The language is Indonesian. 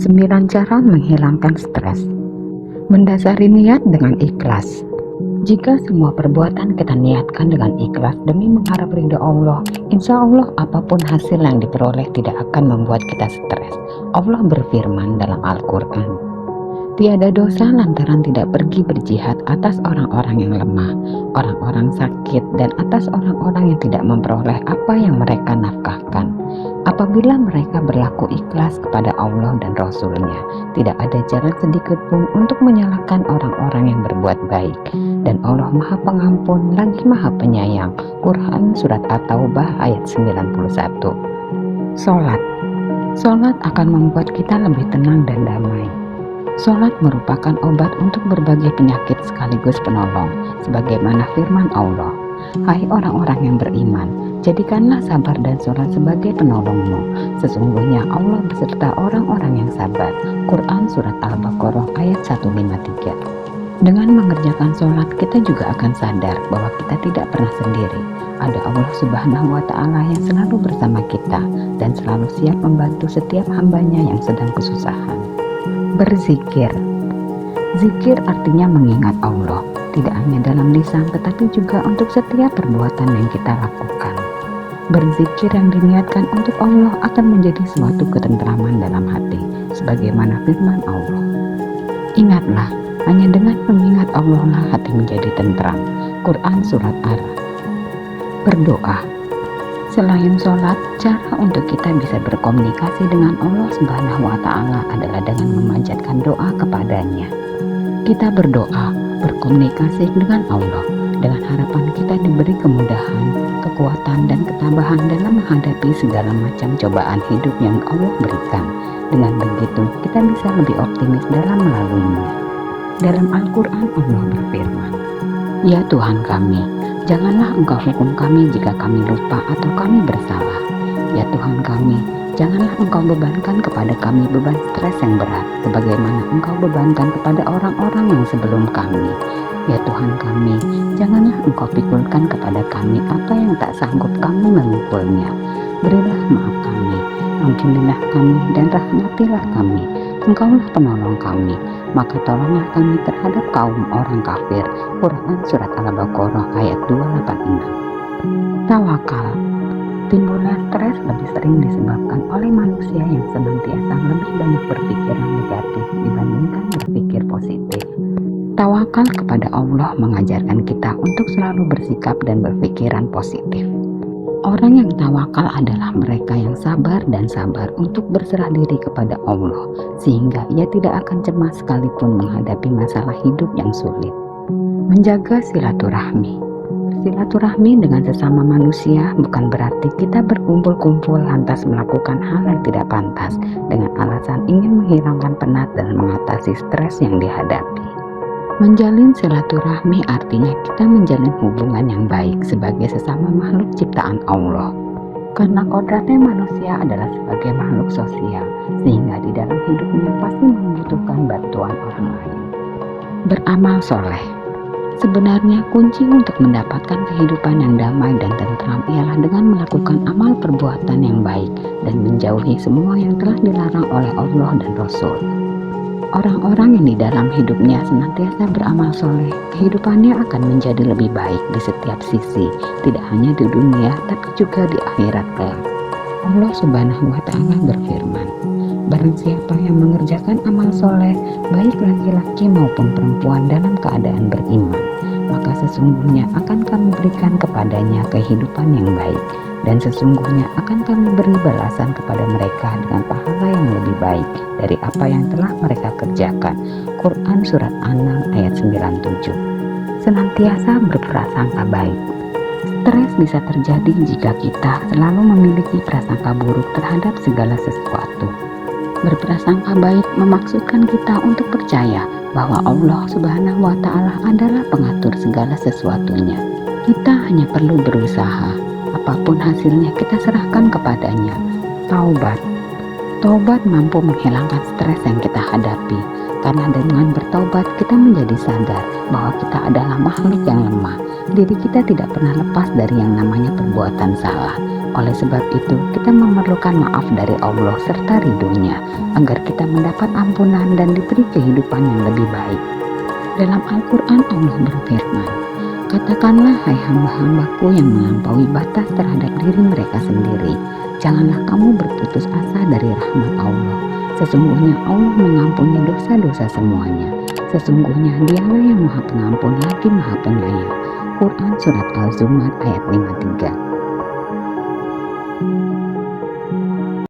9 cara menghilangkan stres. Mendasari niat dengan ikhlas. Jika semua perbuatan kita niatkan dengan ikhlas demi mengharap ridho Allah, insya Allah apapun hasil yang diperoleh tidak akan membuat kita stres. Allah berfirman dalam Al-Quran, tiada dosa lantaran tidak pergi berjihad atas orang-orang yang lemah, orang-orang sakit, dan atas orang-orang yang tidak memperoleh apa yang mereka nafkahkan. Apabila mereka berlaku ikhlas kepada Allah dan Rasul-Nya, tidak ada jalan sedikit pun untuk menyalahkan orang-orang yang berbuat baik. Dan Allah Maha Pengampun lagi Maha Penyayang. Quran Surat At-Taubah ayat 91. Sholat akan membuat kita lebih tenang dan damai. Sholat merupakan obat untuk berbagai penyakit sekaligus penolong, sebagaimana firman Allah, hai orang-orang yang beriman, jadikanlah sabar dan sholat sebagai penolongmu. Sesungguhnya Allah beserta orang-orang yang sabar. Quran Surat Al-Baqarah ayat 153. Dengan mengerjakan sholat, kita juga akan sadar bahwa kita tidak pernah sendiri. Ada Allah Subhanahu wa Ta'ala yang selalu bersama kita dan selalu siap membantu setiap hambanya yang sedang kesusahan. Berzikir. Zikir artinya mengingat Allah, tidak hanya dalam lisan tetapi juga untuk setiap perbuatan yang kita lakukan. Berzikir yang diniatkan untuk Allah akan menjadi suatu ketentraman dalam hati, sebagaimana firman Allah. Ingatlah, hanya dengan mengingat Allah lah hati menjadi tentram. Quran Surat Ar-Ra'd. Berdoa. Selain sholat, cara untuk kita bisa berkomunikasi dengan Allah Subhanahu wa Ta'ala adalah dengan memanjatkan doa kepadanya. Kita berdoa, berkomunikasi dengan Allah, dengan harapan kita diberi kemudahan, kekuatan, dan ketabahan dalam menghadapi segala macam cobaan hidup yang Allah berikan. Dengan begitu, kita bisa lebih optimis dalam melaluinya. Dalam Al-Quran Allah berfirman, ya Tuhan kami, janganlah Engkau hukum kami jika kami lupa atau kami bersalah. Ya Tuhan kami, janganlah Engkau bebankan kepada kami beban stres yang berat, sebagaimana Engkau bebankan kepada orang-orang yang sebelum kami. Ya Tuhan kami, janganlah Engkau pikulkan kepada kami apa yang tak sanggup kami mengukulnya. Berilah maaf kami, ampunilah kami, dan rahmatilah kami. Engkaulah penolong kami, maka tolonglah kami terhadap kaum orang kafir. Quran Surat Al-Baqarah ayat 286. Tawakal. Timbulnya stres lebih sering disebabkan oleh manusia yang senantiasa lebih banyak berpikiran negatif dibandingkan berpikir positif. Tawakal kepada Allah mengajarkan kita untuk selalu bersikap dan berpikiran positif. Orang yang tawakal adalah mereka yang sabar untuk berserah diri kepada Allah, sehingga ia tidak akan cemas sekalipun menghadapi masalah hidup yang sulit. Menjaga silaturahmi. Bersilaturahmi dengan sesama manusia bukan berarti kita berkumpul-kumpul lantas melakukan hal yang tidak pantas dengan alasan ingin menghilangkan penat dan mengatasi stres yang dihadapi. Menjalin silaturahmi artinya kita menjalin hubungan yang baik sebagai sesama makhluk ciptaan Allah. Karena kodratnya manusia adalah sebagai makhluk sosial, sehingga di dalam hidupnya pasti membutuhkan bantuan orang lain. Beramal soleh. Sebenarnya kunci untuk mendapatkan kehidupan yang damai dan tentram ialah dengan melakukan amal perbuatan yang baik dan menjauhi semua yang telah dilarang oleh Allah dan Rasul. Orang-orang yang di dalam hidupnya senantiasa beramal soleh, kehidupannya akan menjadi lebih baik di setiap sisi, tidak hanya di dunia tapi juga di akhirat kelak. Allah Subhanahu wa Ta'ala berfirman, barang siapa yang mengerjakan amal soleh, baik laki-laki maupun perempuan dalam keadaan beriman, maka sesungguhnya akan kami berikan kepadanya kehidupan yang baik, dan sesungguhnya akan kami beri balasan kepada mereka dengan pahala yang lebih baik dari apa yang telah mereka kerjakan. Quran Surat An-Nahl ayat 97. Senantiasa berprasangka baik. Stres bisa terjadi jika kita selalu memiliki prasangka buruk terhadap segala sesuatu. Berprasangka baik memaksudkan kita untuk percaya bahwa Allah Subhanahu wa Ta'ala adalah pengatur segala sesuatunya. Kita hanya perlu berusaha, apapun hasilnya kita serahkan kepadanya. Taubat mampu menghilangkan stres yang kita hadapi, karena dengan bertaubat kita menjadi sadar bahwa kita adalah makhluk yang lemah. Diri kita tidak pernah lepas dari yang namanya perbuatan salah. Oleh sebab itu, kita memerlukan maaf dari Allah serta ridhonya, agar kita mendapat ampunan dan diberi kehidupan yang lebih baik. Dalam Al-Quran Allah berfirman, "Katakanlah hai hamba-hambaku yang melampaui batas terhadap diri mereka sendiri, janganlah kamu berputus asa dari rahmat Allah. Sesungguhnya Allah mengampuni dosa-dosa semuanya. Sesungguhnya Dialah yang Maha Pengampun lagi Maha Penyayang." Quran Surat Al-Zumar ayat 53.